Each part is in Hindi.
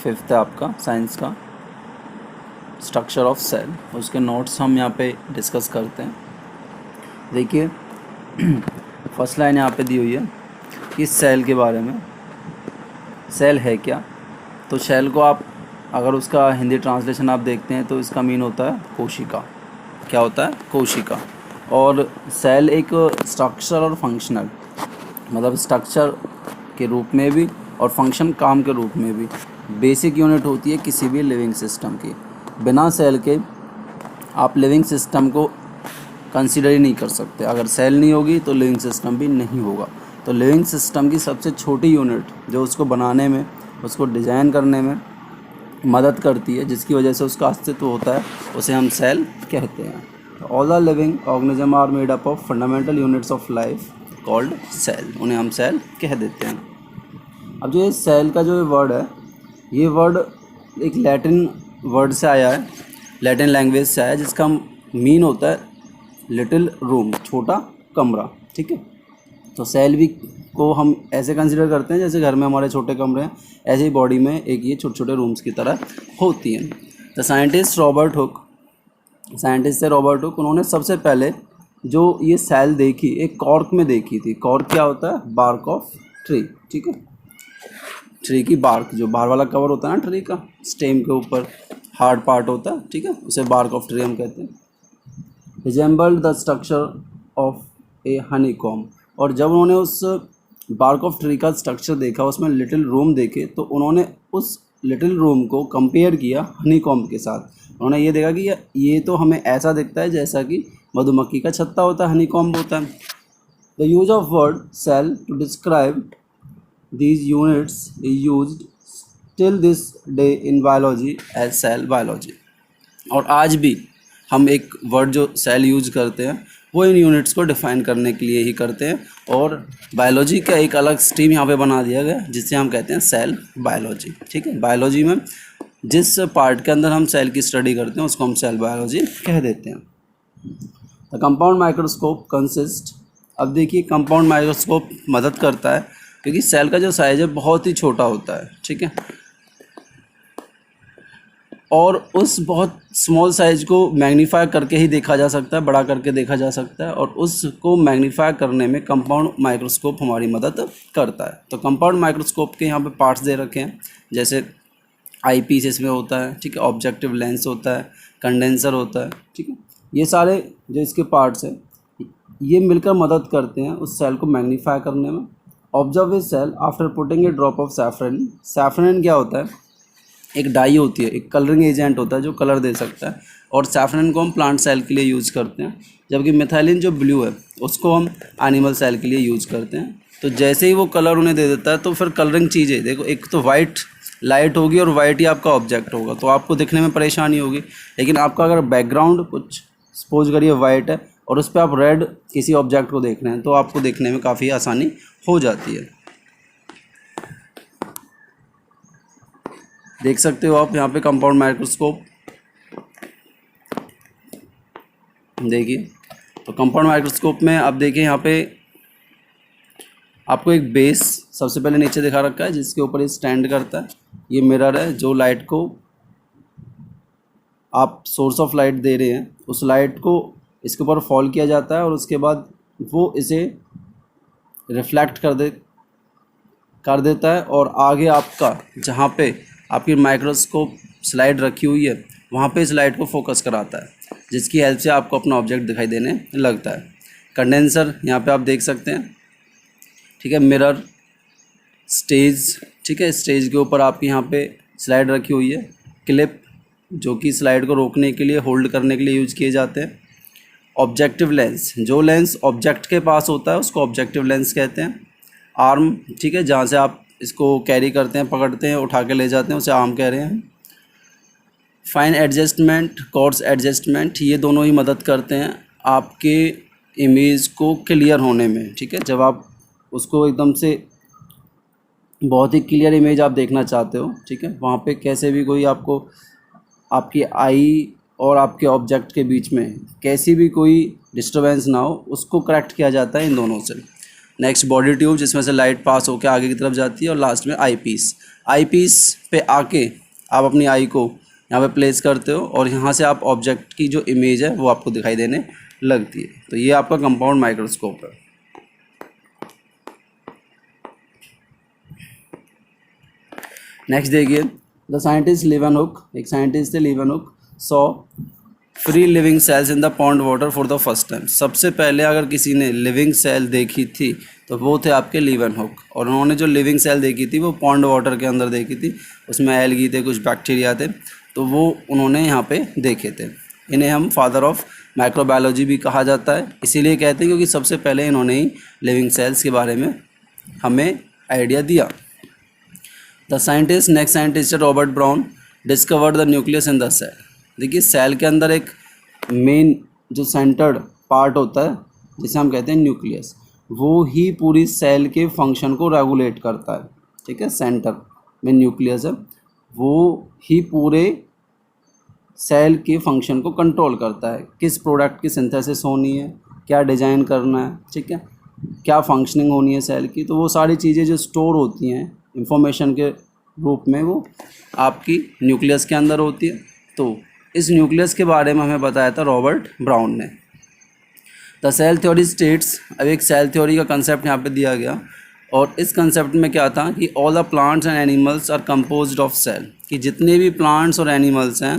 5th है आपका साइंस का, स्ट्रक्चर ऑफ सेल। उसके नोट्स हम यहाँ पे डिस्कस करते हैं। देखिए फर्स्ट लाइन यहाँ पे दी हुई है कि सेल के बारे में। सेल है क्या? तो सेल को आप अगर उसका हिंदी ट्रांसलेशन आप देखते हैं तो इसका मीन होता है कोशिका। क्या होता है? कोशिका। और सेल एक स्ट्रक्चर और फंक्शनल, मतलब स्ट्रक्चर के रूप में भी और फंक्शन काम के रूप में भी बेसिक यूनिट होती है किसी भी लिविंग सिस्टम की। बिना सेल के आप लिविंग सिस्टम को कंसीडर ही नहीं कर सकते। अगर सेल नहीं होगी तो लिविंग सिस्टम भी नहीं होगा। तो लिविंग सिस्टम की सबसे छोटी यूनिट जो उसको बनाने में, उसको डिज़ाइन करने में मदद करती है, जिसकी वजह से उसका अस्तित्व होता है, उसे हम सेल कहते हैं। All the living organism are made up of fundamental units of life called cell. उन्हें हम सेल कह देते हैं। अब जो ये सेल का जो वर्ड है, ये वर्ड एक लैटिन वर्ड से आया है, लैटिन लैंग्वेज से आया है, जिसका मीन होता है लिटिल रूम, छोटा कमरा। ठीक है, तो सेल भी को हम ऐसे कंसिडर करते हैं जैसे घर में हमारे छोटे कमरे हैं, ऐसे ही बॉडी में एक ये छोटे छोटे रूम्स की तरह होती हैं। The scientist Robert Hooke, scientist है रॉबर्ट हुक, उन्होंने सबसे पहले जो ये सेल देखी एक कॉर्क में देखी थी। कॉर्क क्या होता है? Bark of tree. ठीक है, ट्री की बार्क, जो बाहर वाला कवर होता है ना ट्री का, स्टेम के ऊपर हार्ड पार्ट होता है, ठीक है, उसे बार्क ऑफ ट्री हम कहते हैं। Resembled the structure of A Honey com. और जब उन्होंने उस बार्क ऑफ ट्री का स्ट्रक्चर देखा, उसमें लिटिल रूम देखे, तो उन्होंने उस लिटिल रूम को कंपेयर किया हनी कॉम के साथ। उन्होंने ये देखा कि ये तो हमें ऐसा दिखता है जैसा कि मधुमक्खी का छत्ता होता है, हनी कॉम होता है। The use of word cell to describe these units is used till this day in biology as cell biology। और आज भी हम एक वर्ड जो सेल यूज करते हैं वो इन यूनिट्स को डिफाइन करने के लिए ही करते हैं। और बायोलॉजी का एक अलग स्ट्रीम यहाँ पे बना दिया गया जिससे हम कहते हैं सेल बायोलॉजी। ठीक है, बायोलॉजी में जिस पार्ट के अंदर हम सेल की स्टडी करते हैं उसको हम सेल बायोलॉजी कह देते हैं। The compound microscope consist. अब देखिए कंपाउंड माइक्रोस्कोप मदद करता है क्योंकि सेल का जो साइज है बहुत ही छोटा होता है। ठीक है, और उस बहुत स्मॉल साइज को मैग्नीफाई करके ही देखा जा सकता है, बड़ा करके देखा जा सकता है, और उसको मैग्नीफाई करने में कंपाउंड माइक्रोस्कोप हमारी मदद करता है। तो कंपाउंड माइक्रोस्कोप के यहाँ पे पार्ट्स दे रखे हैं, जैसे आई पीस इसमें होता है, ठीक है, ऑब्जेक्टिव लेंस होता है, कंडेंसर होता है। ठीक है, ये सारे जो इसके पार्ट्स हैं ये मिलकर मदद करते हैं उस सेल को मैग्नीफाई करने में। Observe a cell after putting a drop of saffron. Saffron क्या होता है? एक डाई होती है, एक कलरिंग एजेंट होता है जो कलर दे सकता है, और सैफरन को हम प्लांट सेल के लिए यूज़ करते हैं, जबकि मिथाइलिन जो ब्लू है उसको हम एनिमल सेल के लिए यूज़ करते हैं। तो जैसे ही वो कलर उन्हें दे देता है तो फिर कलरिंग चीज़ें देखो, एक तो वाइट लाइट होगी और वाइट ही आपका ऑब्जेक्ट होगा, तो आपको दिखने में परेशानी होगी। लेकिन आपका अगर बैकग्राउंड कुछ सपोज करिए वाइट है और उस पर आप रेड किसी ऑब्जेक्ट को देख रहे हैं तो आपको देखने में काफ़ी आसानी हो जाती है। देख सकते हो आप यहाँ पे कंपाउंड माइक्रोस्कोप, देखिए। तो कंपाउंड माइक्रोस्कोप में आप देखिए यहाँ पे आपको एक बेस सबसे पहले नीचे दिखा रखा है जिसके ऊपर ये स्टैंड करता है। ये मिरर है, जो लाइट को आप सोर्स ऑफ लाइट दे रहे हैं उस लाइट को इसके ऊपर फॉल किया जाता है और उसके बाद वो इसे रिफ्लेक्ट कर देता है, और आगे आपका जहाँ पे आपकी माइक्रोस्कोप स्लाइड रखी हुई है वहाँ पे इस लाइट को फोकस कराता है, जिसकी हेल्प से आपको अपना ऑब्जेक्ट दिखाई देने लगता है। कंडेंसर यहाँ पे आप देख सकते हैं, ठीक है, मिरर, स्टेज, ठीक है, स्टेज के ऊपर आपकी यहाँ पे स्लाइड रखी हुई है, क्लिप जो कि स्लाइड को रोकने के लिए, होल्ड करने के लिए यूज किए जाते हैं। ऑब्जेक्टिव लेंस, जो लेंस ऑब्जेक्ट के पास होता है उसको ऑब्जेक्टिव लेंस कहते हैं। आर्म, ठीक है, जहाँ से आप इसको कैरी करते हैं, पकड़ते हैं, उठा के ले जाते हैं, उसे आर्म कह रहे हैं। फाइन एडजस्टमेंट, कोर्स एडजस्टमेंट, ये दोनों ही मदद करते हैं आपके इमेज को क्लियर होने में। ठीक है, जब आप उसको एकदम से बहुत ही क्लियर इमेज आप देखना चाहते हो, ठीक है, वहाँ पे कैसे भी कोई आपको आपकी आई और आपके ऑब्जेक्ट के बीच में कैसी भी कोई डिस्टर्बेंस ना हो, उसको करेक्ट किया जाता है इन दोनों से। नेक्स्ट बॉडी ट्यूब, जिसमें से लाइट पास होकर आगे की तरफ जाती है, और लास्ट में आई पीस। आई पीस पे आके आप अपनी आई को यहाँ पे प्लेस करते हो और यहाँ से आप ऑब्जेक्ट की जो इमेज है वो आपको दिखाई देने लगती है। तो ये आपका कंपाउंड माइक्रोस्कोप है। नेक्स्ट देखिए, द साइंटिस्ट लीवनहुक, एक साइंटिस्ट थे Leeuwenhoek, saw free living cells in the pond water for the first time. सबसे पहले अगर किसी ने लिविंग सेल देखी थी तो वो थे आपके लीवनहुक, और उन्होंने जो लिविंग सेल देखी थी वो पॉन्ड वाटर के अंदर देखी थी। उसमें एल्गी थे, कुछ बैक्टीरिया थे, तो वो उन्होंने यहाँ पे देखे थे। इन्हें हम फादर ऑफ माइक्रोबायोलॉजी भी कहा जाता है, इसीलिए कहते हैं क्योंकि सबसे पहले इन्होंने ही लिविंग सेल्स के बारे में हमें आइडिया दिया। The scientist, next scientist Robert Brown, discovered the nucleus in the cell. देखिए सेल के अंदर एक मेन जो सेंटर्ड पार्ट होता है जिसे हम कहते हैं न्यूक्लियस, वो ही पूरी सेल के फंक्शन को रेगुलेट करता है। ठीक है, सेंटर में न्यूक्लियस है, वो ही पूरे सेल के फंक्शन को कंट्रोल करता है। किस प्रोडक्ट की सिंथेसिस होनी है, क्या डिज़ाइन करना है, ठीक है, क्या फंक्शनिंग होनी है सेल की, तो वो सारी चीज़ें जो स्टोर होती हैं इंफॉर्मेशन के रूप में वो आपकी न्यूक्लियस के अंदर होती है। तो इस न्यूक्लियस के बारे में हमें बताया था रॉबर्ट ब्राउन ने। द सेल थ्योरी स्टेट्स, अब एक सेल थ्योरी का कंसेप्ट यहाँ पे दिया गया, और इस कंसेप्ट में क्या था कि all the plants and animals are composed of cell, कि जितने भी प्लांट्स और एनिमल्स हैं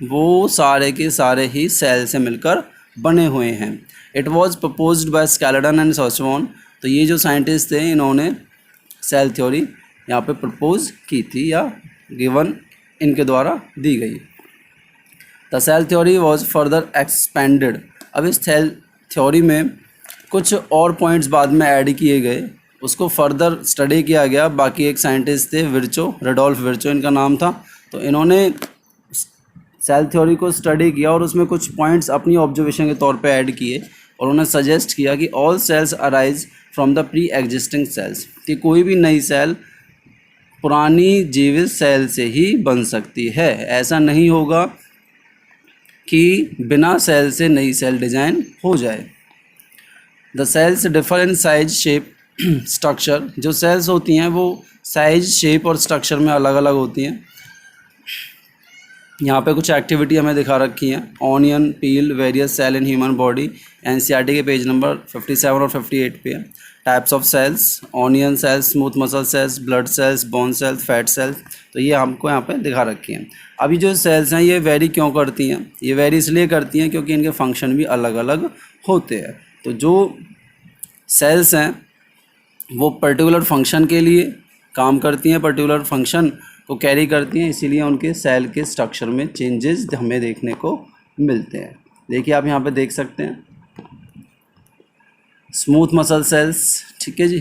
वो सारे के सारे ही सेल से मिलकर बने हुए हैं। It was proposed by Schleiden and Schwann. तो ये जो साइंटिस्ट थे इन्होंने सेल थ्योरी यहाँ पे प्रपोज की थी या गिवन इनके द्वारा दी गई। The cell theory was further expanded. अब इस सेल थ्योरी में कुछ और पॉइंट्स बाद में ऐड किए गए, उसको फर्दर स्टडी किया गया। बाकी एक साइंटिस्ट थे विर्चो, रेडोल्फ विर्चो इनका नाम था। तो इन्होंने सेल थ्योरी को स्टडी किया और उसमें कुछ पॉइंट्स अपनी ऑब्जर्वेशन के तौर पे ऐड किए, और उन्होंने सजेस्ट किया कि all cells arise from the pre existing cells, कि कोई भी नई सेल पुरानी जीवित सेल से ही बन सकती है। ऐसा नहीं होगा कि बिना सेल से नई सेल डिज़ाइन हो जाए। The cells differ in size, shape, structure. जो सेल्स होती हैं वो साइज, शेप और स्ट्रक्चर में अलग अलग होती हैं। यहाँ पे कुछ एक्टिविटी हमें दिखा रखी हैं। Onion peel various cell in human body, NCERT के पेज नंबर 57 और 58 पे है। Types of cells, onion cells, smooth muscle cells, blood cells, bone cells, fat cells, तो ये हमको यहाँ पे दिखा रखी हैं। अभी जो सेल्स हैं ये वेरी क्यों करती हैं? ये वेरी इसलिए करती हैं क्योंकि इनके फंक्शन भी अलग अलग होते हैं। तो जो सेल्स हैं वो पर्टिकुलर फंक्शन के लिए काम करती हैं, पर्टिकुलर फंक्शन को कैरी करती हैं, इसीलिए उनके सेल के स्ट्रक्चर में चेंजेस हमें देखने को मिलते हैं। देखिए आप यहाँ पे देख सकते हैं स्मूथ मसल सेल्स, ठीक है जी,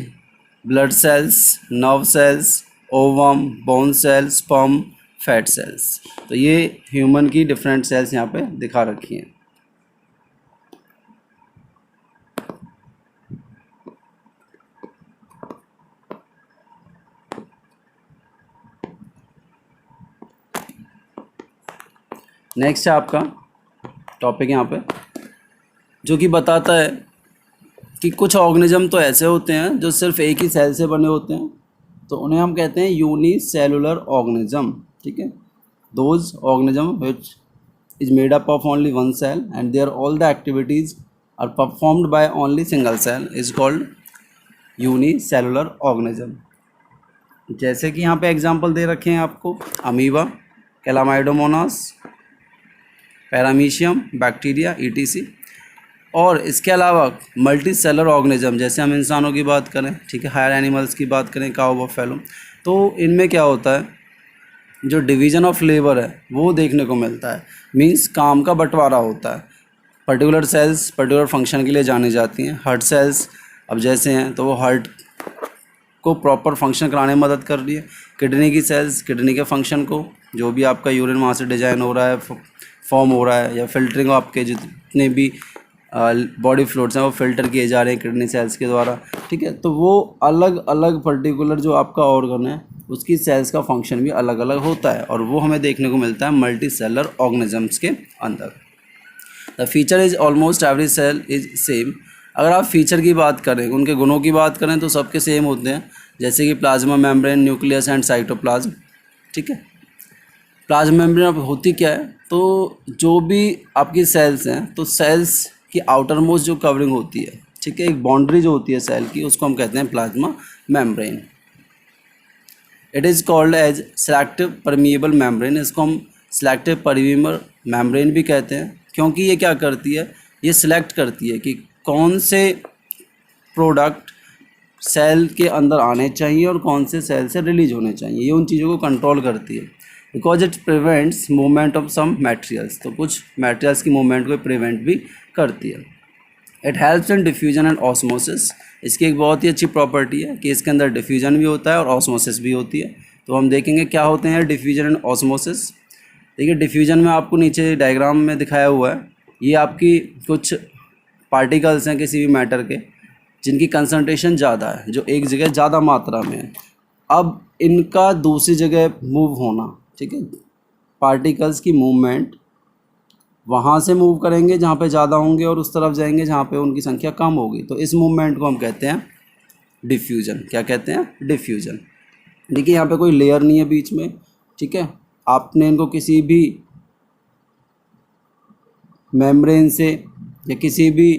blood cells, nerve cells, ovum, bone cells, sperm, fat cells. तो ये ह्यूमन की डिफरेंट सेल्स यहाँ पे दिखा रखी हैं। नेक्स्ट है आपका टॉपिक यहाँ पे जो कि बताता है कि कुछ ऑर्गेनिज्म तो ऐसे होते हैं जो सिर्फ एक ही सेल से बने होते हैं, तो उन्हें हम कहते हैं यूनिसेलुलर ऑर्गेनिज्म। ठीक है, those organism which is made up of only one cell and their all the activities are performed by only single cell is called unicellular organism. जैसे कि यहाँ पे एग्जांपल दे रखे हैं आपको, amoeba, chlamydomonas, paramecium, bacteria, ETC. और इसके अलावा मल्टी सेलर ऑर्गेनिज्म, जैसे हम इंसानों की बात करें, ठीक है, हायर एनिमल्स की बात करें, काऊ, बफेलो, तो इनमें क्या होता है, जो डिवीज़न ऑफ लेबर है वो देखने को मिलता है। मींस काम का बंटवारा होता है। पर्टिकुलर सेल्स पर्टिकुलर फंक्शन के लिए जानी जाती हैं। हार्ट सेल्स अब जैसे हैं तो वो हार्ट को प्रॉपर फंक्शन कराने में मदद कर रही है। किडनी की सेल्स किडनी के फंक्शन को, जो भी आपका यूरिन वहाँ से डिजाइन हो रहा है, फॉर्म हो रहा है, या फिल्टरिंग आपके जितने भी बॉडी फ्लूइड्स हैं वो फिल्टर किए जा रहे हैं किडनी सेल्स के द्वारा। ठीक है, तो वो अलग अलग पर्टिकुलर जो आपका ऑर्गन है उसकी सेल्स का फंक्शन भी अलग अलग होता है, और वो हमें देखने को मिलता है मल्टी सेलर ऑर्गेनिजम्स के अंदर। The feature is almost every cell is same. अगर आप फीचर की बात करें, उनके गुणों की बात करें तो सबके सेम होते हैं। जैसे कि plasma membrane, nucleus and cytoplasm. ठीक है, प्लाज्मा मेम्ब्रेन अब होती क्या है, तो जो भी आपकी सेल्स हैं, तो सेल्स की आउटर मोस्ट जो कवरिंग होती है, ठीक है, एक बाउंड्री जो होती है सेल की, उसको हम कहते हैं plasma membrane. It is called as selective permeable membrane. इसको हम सेलेक्टिव परमिएबल मेम्ब्रेन भी कहते हैं, क्योंकि ये क्या करती है, ये सिलेक्ट करती है कि कौन से प्रोडक्ट सेल के अंदर आने चाहिए और कौन से सेल से रिलीज होने चाहिए। ये उन चीज़ों को कंट्रोल करती है, because it prevents movement of some materials. तो कुछ मटेरियल्स की मूवमेंट को प्रिवेंट भी करती है। It helps in diffusion and osmosis. इसकी एक बहुत ही अच्छी प्रॉपर्टी है कि इसके अंदर डिफ्यूजन भी होता है और ऑस्मोसिस भी होती है। तो हम देखेंगे क्या होते हैं डिफ्यूजन एंड ऑस्मोसिस। देखिए, डिफ्यूजन में आपको नीचे डायग्राम में दिखाया हुआ है, ये आपकी कुछ पार्टिकल्स हैं किसी भी मैटर के, जिनकी कंसंट्रेशन ज़्यादा है, जो एक जगह ज़्यादा मात्रा में है। अब इनका दूसरी जगह मूव होना, ठीक है, पार्टिकल्स की मूवमेंट वहाँ से मूव करेंगे जहाँ पे ज़्यादा होंगे और उस तरफ जाएंगे जहाँ पे उनकी संख्या कम होगी। तो इस मूवमेंट को हम कहते हैं डिफ्यूजन। क्या कहते हैं? डिफ्यूजन। देखिए, यहाँ पे कोई लेयर नहीं है बीच में, ठीक है, आपने इनको किसी भी मेम्ब्रेन से या किसी भी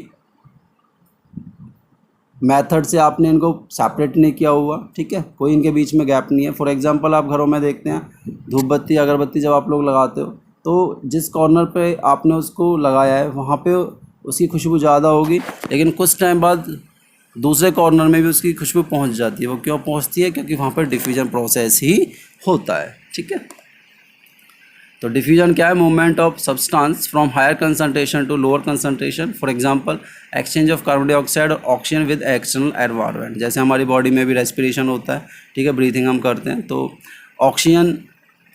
मेथड से आपने इनको सेपरेट नहीं किया हुआ, ठीक है, कोई इनके बीच में गैप नहीं है। फॉर एग्जांपल, आप घरों में देखते हैं धूप बत्ती अगरबत्ती जब आप लोग लगाते हो, तो जिस कॉर्नर पे आपने उसको लगाया है वहाँ पे उसकी खुशबू ज़्यादा होगी, लेकिन कुछ टाइम बाद दूसरे कॉर्नर में भी उसकी खुशबू पहुँच जाती है। वो क्यों पहुँचती है? क्योंकि वहाँ पर डिफ्यूजन प्रोसेस ही होता है। ठीक है, तो डिफ्यूजन क्या है? Movement of substance from higher concentration to lower concentration. For example, exchange of carbon dioxide और ऑक्सीजन विद एक्सटर्नल एनवायरनमेंट। जैसे हमारी बॉडी में भी रेस्पिरेशन होता है, ठीक है, ब्रीथिंग हम करते हैं, तो ऑक्सीजन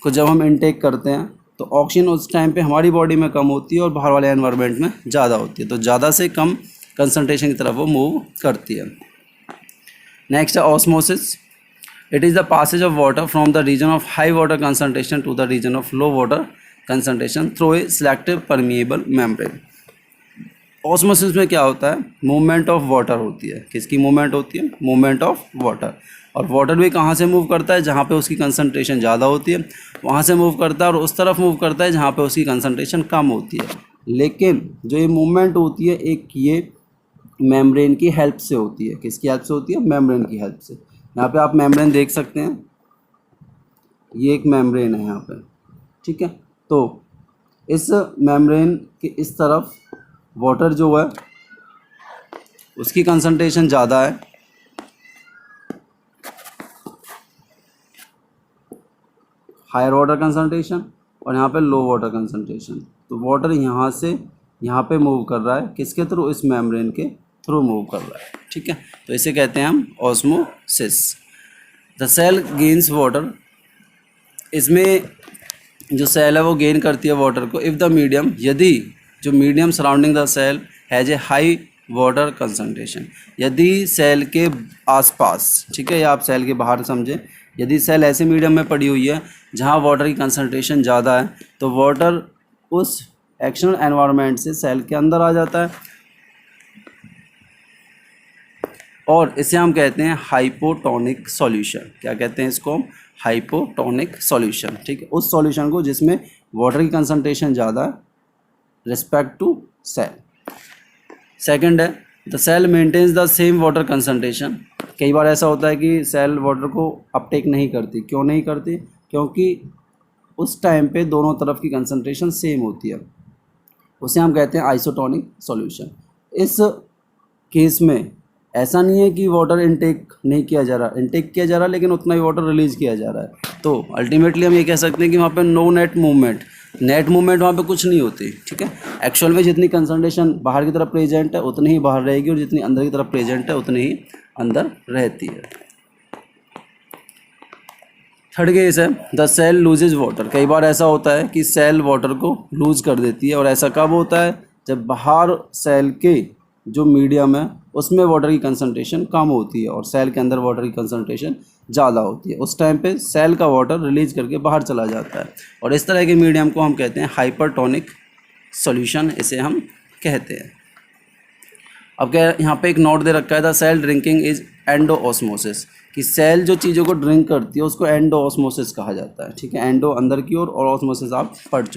को जब हम इनटेक करते हैं तो ऑक्सीजन उस टाइम पे हमारी बॉडी में कम होती है और बाहर वाले एनवायरनमेंट में ज़्यादा होती है, तो ज़्यादा से कम कंसंट्रेशन की तरफ वो मूव करती है। नेक्स्ट है osmosis. It is the passage of water from the region of high water concentration to the region of low water concentration through a selective permeable membrane. Osmosis में क्या होता है? मूवमेंट ऑफ वाटर होती है। किसकी मूवमेंट होती है? Movement of water. और वाटर भी कहाँ से मूव करता है? जहाँ पे उसकी कंसंट्रेशन ज़्यादा होती है वहाँ से मूव करता है, और उस तरफ मूव करता है जहाँ पे उसकी कंसंट्रेशन कम होती है। लेकिन जो ये मूवमेंट होती है, एक ये मेम्ब्रेन की हेल्प से होती है। किसकी हेल्प से होती है? मेम्ब्रेन की हेल्प से। यहाँ पे आप मेम्ब्रेन देख सकते हैं, ये एक मेम्ब्रेन है यहाँ पे, ठीक है। तो इस मेम्ब्रेन के इस तरफ वाटर जो है उसकी कंसंट्रेशन ज़्यादा है, हायर वाटर कंसंट्रेशन, और यहाँ पे लो वाटर कंसंट्रेशन। तो वाटर यहाँ से यहाँ पे मूव कर रहा है, किसके थ्रू? इस मेम्ब्रेन के थ्रू मूव कर रहा है। ठीक है, तो इसे कहते हैं हम osmosis. The cell gains water. इसमें जो सेल है वो गेन करती है वाटर को इफ़ द मीडियम, यदि जो medium surrounding the cell has a high water concentration. यदि सेल के आसपास, ठीक है, या आप सेल के बाहर समझें, यदि सेल ऐसे मीडियम में पड़ी हुई है जहाँ वाटर की कंसंट्रेशन ज़्यादा है, तो वाटर उस एक्सटर्नल एनवायरनमेंट से सेल के अंदर आ जाता है, और इसे हम कहते हैं हाइपोटोनिक सॉल्यूशन। क्या कहते हैं इसको? Hypotonic solution. ठीक है, उस सॉल्यूशन को जिसमें वाटर की कंसंट्रेशन ज़्यादा है रिस्पेक्ट टू सेल। सेकंड है the cell maintains the same water concentration. कई बार ऐसा होता है कि सेल वाटर को अपटेक नहीं करती। क्यों नहीं करती? क्योंकि उस टाइम पे दोनों तरफ की कंसंट्रेशन सेम होती है, उसे हम कहते हैं आइसोटोनिक सॉल्यूशन। इस केस में ऐसा नहीं है कि वाटर इनटेक नहीं किया जा रहा, इनटेक किया जा रहा है, लेकिन उतना ही वाटर रिलीज किया जा रहा है। तो अल्टीमेटली हम ये कह सकते हैं कि वहाँ पे नो नेट मूवमेंट वहाँ पे कुछ नहीं होती। ठीक है, एक्चुअल में जितनी कंसंट्रेशन बाहर की तरफ प्रेजेंट है उतनी ही बाहर रहेगी, और जितनी अंदर की तरफ प्रेजेंट है उतनी ही अंदर रहती है। थर्ड केस है द सेल लूजेज वाटर। कई बार ऐसा होता है कि सेल वाटर को लूज कर देती है, और ऐसा कब होता है? जब बाहर सेल के जो मीडियम है उसमें वाटर की कंसंट्रेशन कम होती है और सेल के अंदर वाटर की कंसंट्रेशन ज़्यादा होती है। उस टाइम पे सेल का वाटर रिलीज करके बाहर चला जाता है, और इस तरह के मीडियम को हम कहते हैं हाइपरटोनिक सॉल्यूशन, इसे हम कहते हैं। अब क्या यहाँ पे एक नोट दे रखा है, the cell drinking is endosmosis. कि सेल जो चीज़ों को ड्रिंक करती है उसको एंडो ऑस्मोसिस कहा जाता है, ठीक है। एंडो अंदर की ओर और ऑस्मोसिस आप पढ़ चुके